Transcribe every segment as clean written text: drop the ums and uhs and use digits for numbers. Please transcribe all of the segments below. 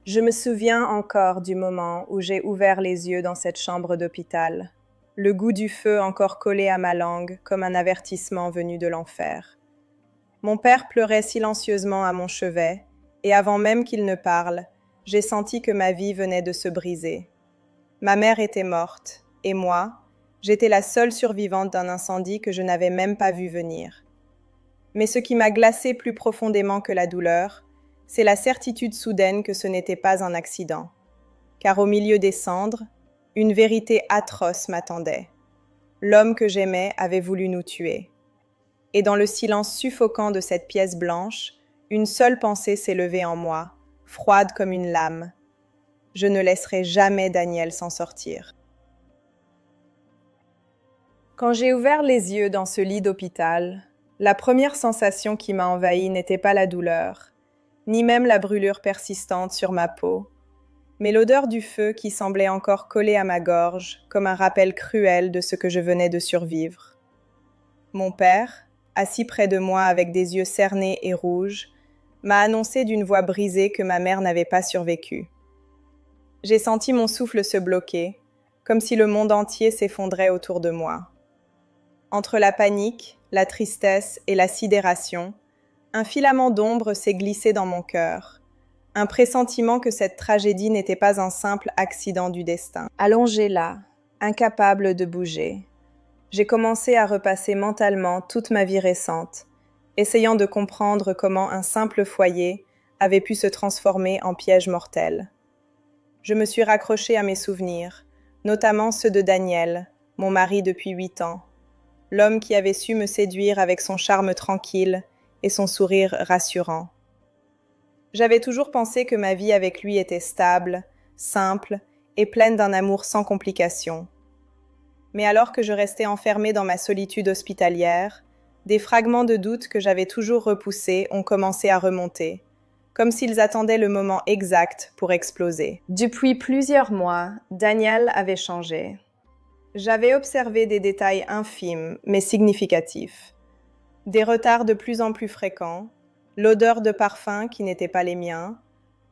Je me souviens encore du moment où j'ai ouvert les yeux dans cette chambre d'hôpital, le goût du feu encore collé à ma langue comme un avertissement venu de l'enfer. Mon père pleurait silencieusement à mon chevet, et avant même qu'il ne parle, j'ai senti que ma vie venait de se briser. Ma mère était morte, et moi, j'étais la seule survivante d'un incendie que je n'avais même pas vu venir. Mais ce qui m'a glacée plus profondément que la douleur, c'est la certitude soudaine que ce n'était pas un accident. Car au milieu des cendres, une vérité atroce m'attendait. L'homme que j'aimais avait voulu nous tuer. Et dans le silence suffocant de cette pièce blanche, une seule pensée s'est levée en moi, froide comme une lame. Je ne laisserai jamais Daniel s'en sortir. Quand j'ai ouvert les yeux dans ce lit d'hôpital, la première sensation qui m'a envahie n'était pas la douleur, ni même la brûlure persistante sur ma peau, mais l'odeur du feu qui semblait encore coller à ma gorge comme un rappel cruel de ce que je venais de survivre. Mon père, assis près de moi avec des yeux cernés et rouges, m'a annoncé d'une voix brisée que ma mère n'avait pas survécu. J'ai senti mon souffle se bloquer, comme si le monde entier s'effondrait autour de moi. Entre la panique, la tristesse et la sidération, un filament d'ombre s'est glissé dans mon cœur, un pressentiment que cette tragédie n'était pas un simple accident du destin. Allongée là, incapable de bouger, j'ai commencé à repasser mentalement toute ma vie récente, essayant de comprendre comment un simple foyer avait pu se transformer en piège mortel. Je me suis raccrochée à mes souvenirs, notamment ceux de Daniel, mon mari depuis 8 ans, l'homme qui avait su me séduire avec son charme tranquille et son sourire rassurant. J'avais toujours pensé que ma vie avec lui était stable, simple et pleine d'un amour sans complications. Mais alors que je restais enfermée dans ma solitude hospitalière, des fragments de doute que j'avais toujours repoussés ont commencé à remonter, comme s'ils attendaient le moment exact pour exploser. Depuis plusieurs mois, Daniel avait changé. J'avais observé des détails infimes mais significatifs. Des retards de plus en plus fréquents, l'odeur de parfums qui n'étaient pas les miens,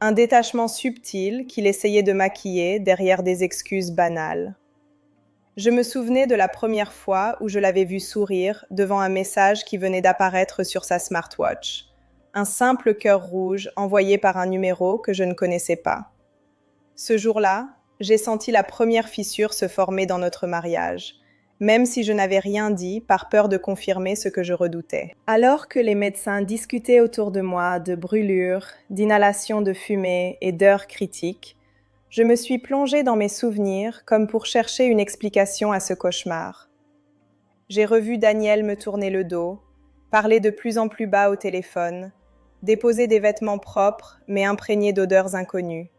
un détachement subtil qu'il essayait de maquiller derrière des excuses banales. Je me souvenais de la première fois où je l'avais vu sourire devant un message qui venait d'apparaître sur sa smartwatch. Un simple cœur rouge envoyé par un numéro que je ne connaissais pas. Ce jour-là, j'ai senti la première fissure se former dans notre mariage, même si je n'avais rien dit par peur de confirmer ce que je redoutais. Alors que les médecins discutaient autour de moi de brûlures, d'inhalation de fumée et d'heures critiques, je me suis plongée dans mes souvenirs comme pour chercher une explication à ce cauchemar. J'ai revu Daniel me tourner le dos, parler de plus en plus bas au téléphone, déposer des vêtements propres mais imprégnés d'odeurs inconnues.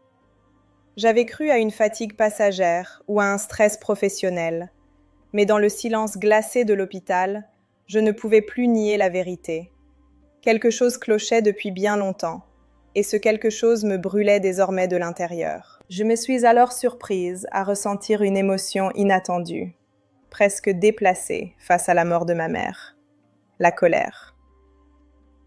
J'avais cru à une fatigue passagère ou à un stress professionnel, mais dans le silence glacé de l'hôpital, je ne pouvais plus nier la vérité. Quelque chose clochait depuis bien longtemps, et ce quelque chose me brûlait désormais de l'intérieur. Je me suis alors surprise à ressentir une émotion inattendue, presque déplacée face à la mort de ma mère. La colère.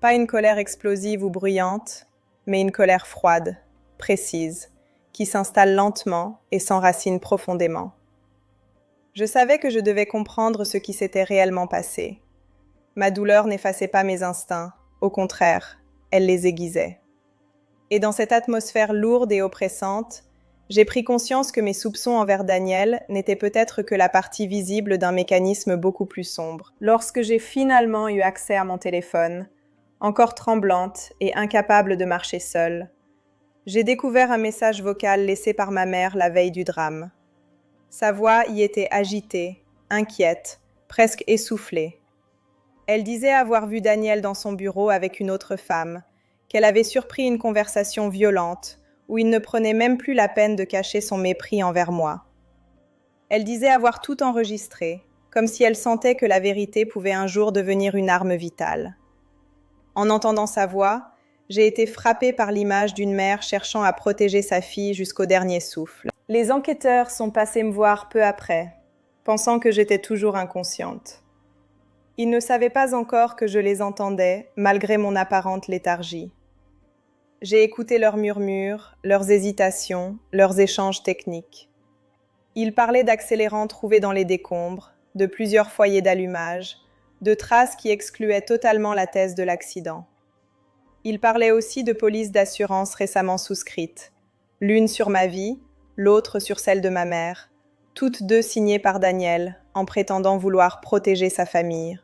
Pas une colère explosive ou bruyante, mais une colère froide, précise, qui s'installe lentement et s'enracine profondément. Je savais que je devais comprendre ce qui s'était réellement passé. Ma douleur n'effaçait pas mes instincts, au contraire, elle les aiguisait. Et dans cette atmosphère lourde et oppressante, j'ai pris conscience que mes soupçons envers Daniel n'étaient peut-être que la partie visible d'un mécanisme beaucoup plus sombre. Lorsque j'ai finalement eu accès à mon téléphone, encore tremblante et incapable de marcher seule, j'ai découvert un message vocal laissé par ma mère la veille du drame. Sa voix y était agitée, inquiète, presque essoufflée. Elle disait avoir vu Daniel dans son bureau avec une autre femme, qu'elle avait surpris une conversation violente où il ne prenait même plus la peine de cacher son mépris envers moi. Elle disait avoir tout enregistré, comme si elle sentait que la vérité pouvait un jour devenir une arme vitale. En entendant sa voix, j'ai été frappée par l'image d'une mère cherchant à protéger sa fille jusqu'au dernier souffle. Les enquêteurs sont passés me voir peu après, pensant que j'étais toujours inconsciente. Ils ne savaient pas encore que je les entendais, malgré mon apparente léthargie. J'ai écouté leurs murmures, leurs hésitations, leurs échanges techniques. Ils parlaient d'accélérants trouvés dans les décombres, de plusieurs foyers d'allumage, de traces qui excluaient totalement la thèse de l'accident. Ils parlaient aussi de polices d'assurance récemment souscrites, l'une sur ma vie, l'autre sur celle de ma mère, toutes deux signées par Daniel, en prétendant vouloir protéger sa famille.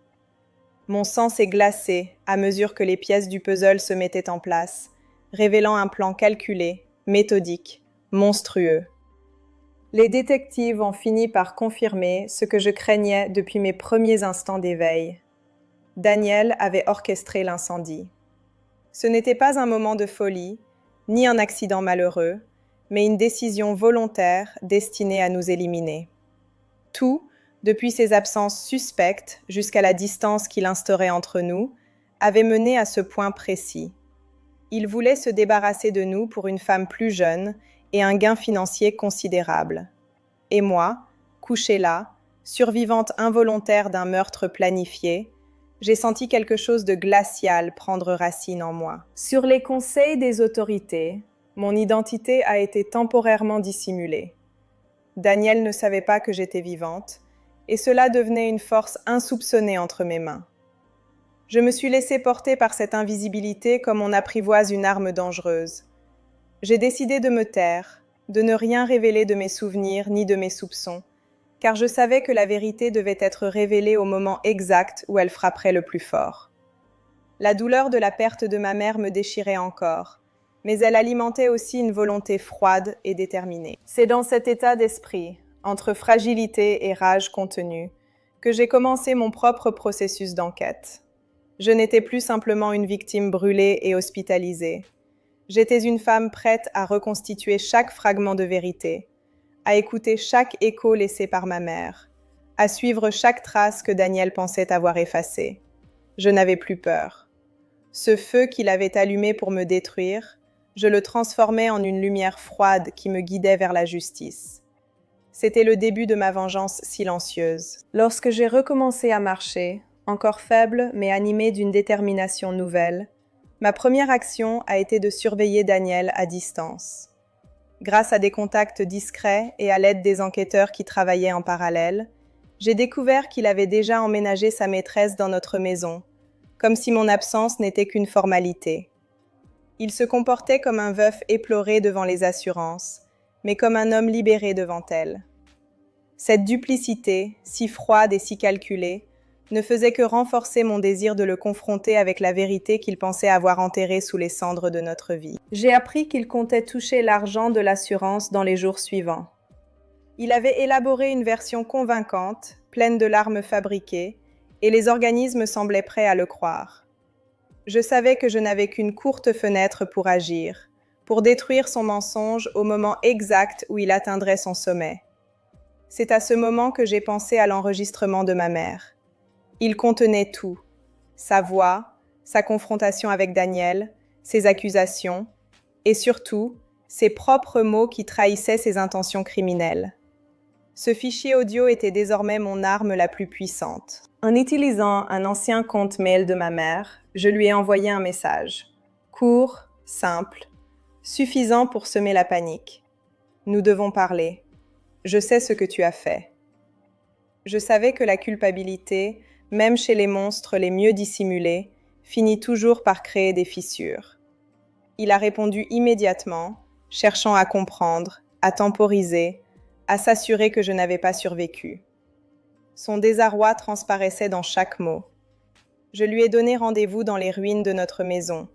Mon sang s'est glacé à mesure que les pièces du puzzle se mettaient en place, révélant un plan calculé, méthodique, monstrueux. Les détectives ont fini par confirmer ce que je craignais depuis mes premiers instants d'éveil. Daniel avait orchestré l'incendie. Ce n'était pas un moment de folie, ni un accident malheureux, mais une décision volontaire destinée à nous éliminer. Tout, depuis ses absences suspectes jusqu'à la distance qu'il instaurait entre nous, avait mené à ce point précis. Il voulait se débarrasser de nous pour une femme plus jeune et un gain financier considérable. Et moi, couchée là, survivante involontaire d'un meurtre planifié, j'ai senti quelque chose de glacial prendre racine en moi. Sur les conseils des autorités, mon identité a été temporairement dissimulée. Daniel ne savait pas que j'étais vivante, et cela devenait une force insoupçonnée entre mes mains. Je me suis laissée porter par cette invisibilité comme on apprivoise une arme dangereuse. J'ai décidé de me taire, de ne rien révéler de mes souvenirs ni de mes soupçons, car je savais que la vérité devait être révélée au moment exact où elle frapperait le plus fort. La douleur de la perte de ma mère me déchirait encore, mais elle alimentait aussi une volonté froide et déterminée. C'est dans cet état d'esprit, entre fragilité et rage contenue, que j'ai commencé mon propre processus d'enquête. Je n'étais plus simplement une victime brûlée et hospitalisée. J'étais une femme prête à reconstituer chaque fragment de vérité, à écouter chaque écho laissé par ma mère, à suivre chaque trace que Daniel pensait avoir effacée. Je n'avais plus peur. Ce feu qu'il avait allumé pour me détruire, je le transformais en une lumière froide qui me guidait vers la justice. C'était le début de ma vengeance silencieuse. Lorsque j'ai recommencé à marcher, encore faible mais animée d'une détermination nouvelle, ma première action a été de surveiller Daniel à distance. Grâce à des contacts discrets et à l'aide des enquêteurs qui travaillaient en parallèle, j'ai découvert qu'il avait déjà emménagé sa maîtresse dans notre maison, comme si mon absence n'était qu'une formalité. Il se comportait comme un veuf éploré devant les assurances, mais comme un homme libéré devant elles. Cette duplicité, si froide et si calculée, ne faisait que renforcer mon désir de le confronter avec la vérité qu'il pensait avoir enterrée sous les cendres de notre vie. J'ai appris qu'il comptait toucher l'argent de l'assurance dans les jours suivants. Il avait élaboré une version convaincante, pleine de larmes fabriquées, et les organismes semblaient prêts à le croire. Je savais que je n'avais qu'une courte fenêtre pour agir, pour détruire son mensonge au moment exact où il atteindrait son sommet. C'est à ce moment que j'ai pensé à l'enregistrement de ma mère. Il contenait tout, sa voix, sa confrontation avec Daniel, ses accusations, et surtout, ses propres mots qui trahissaient ses intentions criminelles. Ce fichier audio était désormais mon arme la plus puissante. En utilisant un ancien compte mail de ma mère, je lui ai envoyé un message. Court, simple, suffisant pour semer la panique. Nous devons parler. Je sais ce que tu as fait. Je savais que la culpabilité, même chez les monstres les mieux dissimulés, finit toujours par créer des fissures. Il a répondu immédiatement, cherchant à comprendre, à temporiser, à s'assurer que je n'avais pas survécu. Son désarroi transparaissait dans chaque mot. Je lui ai donné rendez-vous dans les ruines de notre maison,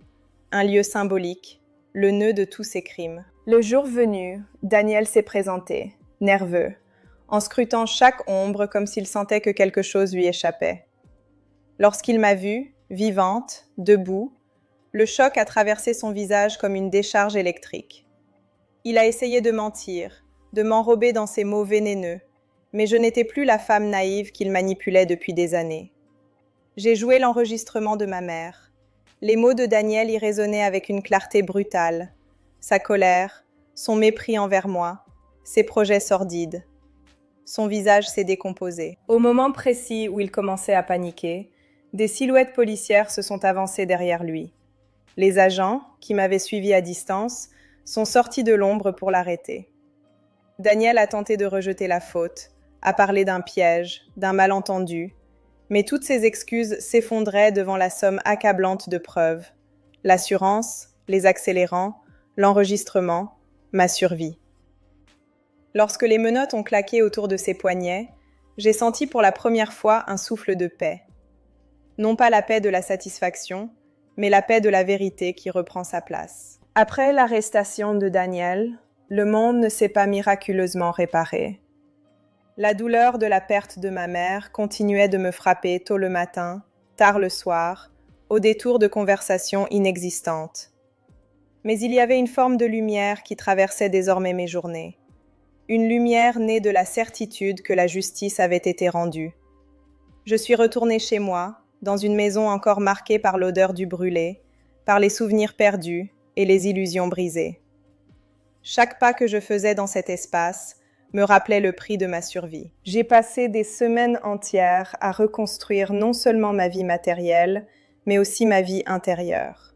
un lieu symbolique, le nœud de tous ses crimes. Le jour venu, Daniel s'est présenté, nerveux, en scrutant chaque ombre comme s'il sentait que quelque chose lui échappait. Lorsqu'il m'a vue, vivante, debout, le choc a traversé son visage comme une décharge électrique. Il a essayé de mentir, de m'enrober dans ses mots vénéneux, mais je n'étais plus la femme naïve qu'il manipulait depuis des années. J'ai joué l'enregistrement de ma mère. Les mots de Daniel y résonnaient avec une clarté brutale. Sa colère, son mépris envers moi, ses projets sordides. Son visage s'est décomposé. Au moment précis où il commençait à paniquer, des silhouettes policières se sont avancées derrière lui. Les agents, qui m'avaient suivi à distance, sont sortis de l'ombre pour l'arrêter. Daniel a tenté de rejeter la faute, a parlé d'un piège, d'un malentendu, mais toutes ces excuses s'effondraient devant la somme accablante de preuves. L'assurance, les accélérants, l'enregistrement, ma survie. Lorsque les menottes ont claqué autour de ses poignets, j'ai senti pour la première fois un souffle de paix. Non pas la paix de la satisfaction, mais la paix de la vérité qui reprend sa place. Après l'arrestation de Daniel, le monde ne s'est pas miraculeusement réparé. La douleur de la perte de ma mère continuait de me frapper tôt le matin, tard le soir, au détour de conversations inexistantes. Mais il y avait une forme de lumière qui traversait désormais mes journées. Une lumière née de la certitude que la justice avait été rendue. Je suis retournée chez moi, dans une maison encore marquée par l'odeur du brûlé, par les souvenirs perdus et les illusions brisées. Chaque pas que je faisais dans cet espace me rappelait le prix de ma survie. J'ai passé des semaines entières à reconstruire non seulement ma vie matérielle, mais aussi ma vie intérieure.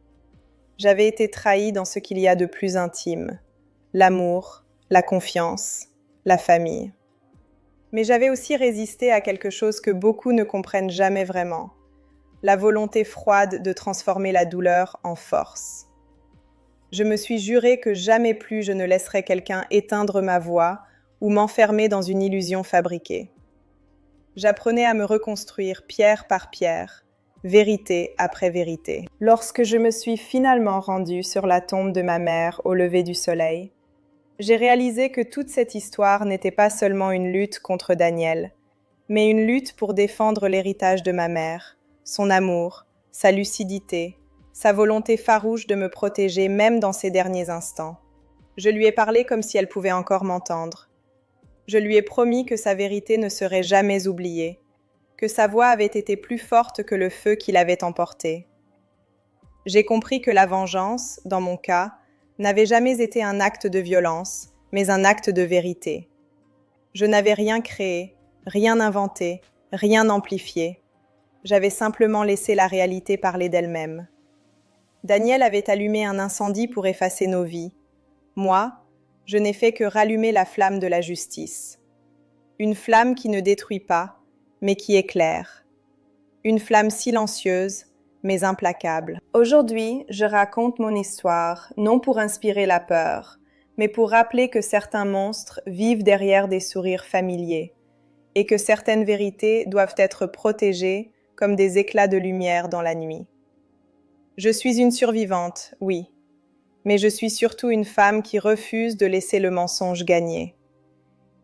J'avais été trahie dans ce qu'il y a de plus intime, l'amour, la confiance, la famille. Mais j'avais aussi résisté à quelque chose que beaucoup ne comprennent jamais vraiment, la volonté froide de transformer la douleur en force. Je me suis juré que jamais plus je ne laisserais quelqu'un éteindre ma voix ou m'enfermer dans une illusion fabriquée. J'apprenais à me reconstruire pierre par pierre, vérité après vérité. Lorsque je me suis finalement rendue sur la tombe de ma mère au lever du soleil, j'ai réalisé que toute cette histoire n'était pas seulement une lutte contre Daniel, mais une lutte pour défendre l'héritage de ma mère, son amour, sa lucidité, sa volonté farouche de me protéger même dans ses derniers instants. Je lui ai parlé comme si elle pouvait encore m'entendre. Je lui ai promis que sa vérité ne serait jamais oubliée, que sa voix avait été plus forte que le feu qui l'avait emportée. J'ai compris que la vengeance, dans mon cas, n'avait jamais été un acte de violence, mais un acte de vérité. Je n'avais rien créé, rien inventé, rien amplifié. J'avais simplement laissé la réalité parler d'elle-même. Daniel avait allumé un incendie pour effacer nos vies. Moi, je n'ai fait que rallumer la flamme de la justice. Une flamme qui ne détruit pas, mais qui éclaire. Une flamme silencieuse, mais implacable. Aujourd'hui, je raconte mon histoire, non pour inspirer la peur, mais pour rappeler que certains monstres vivent derrière des sourires familiers, et que certaines vérités doivent être protégées comme des éclats de lumière dans la nuit. Je suis une survivante, oui, mais je suis surtout une femme qui refuse de laisser le mensonge gagner.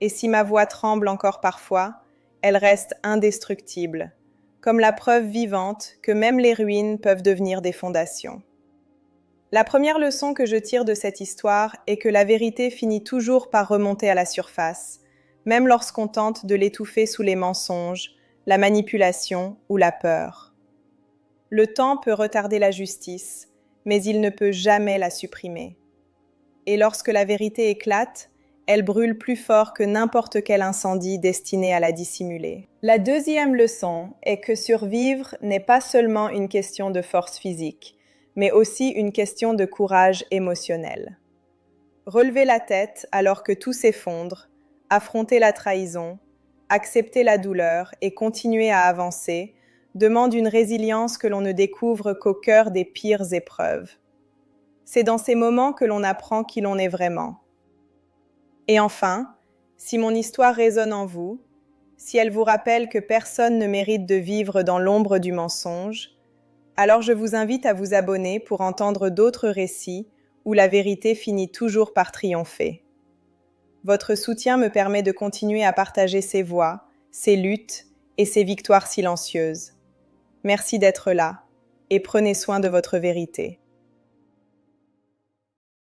Et si ma voix tremble encore parfois, elle reste indestructible, comme la preuve vivante que même les ruines peuvent devenir des fondations. La première leçon que je tire de cette histoire est que la vérité finit toujours par remonter à la surface, même lorsqu'on tente de l'étouffer sous les mensonges, la manipulation ou la peur. Le temps peut retarder la justice, mais il ne peut jamais la supprimer. Et lorsque la vérité éclate, elle brûle plus fort que n'importe quel incendie destiné à la dissimuler. La deuxième leçon est que survivre n'est pas seulement une question de force physique, mais aussi une question de courage émotionnel. Relever la tête alors que tout s'effondre, affronter la trahison, accepter la douleur et continuer à avancer demande une résilience que l'on ne découvre qu'au cœur des pires épreuves. C'est dans ces moments que l'on apprend qui l'on est vraiment. Et enfin, si mon histoire résonne en vous, si elle vous rappelle que personne ne mérite de vivre dans l'ombre du mensonge, alors je vous invite à vous abonner pour entendre d'autres récits où la vérité finit toujours par triompher. Votre soutien me permet de continuer à partager ces voix, ces luttes et ces victoires silencieuses. Merci d'être là et prenez soin de votre vérité.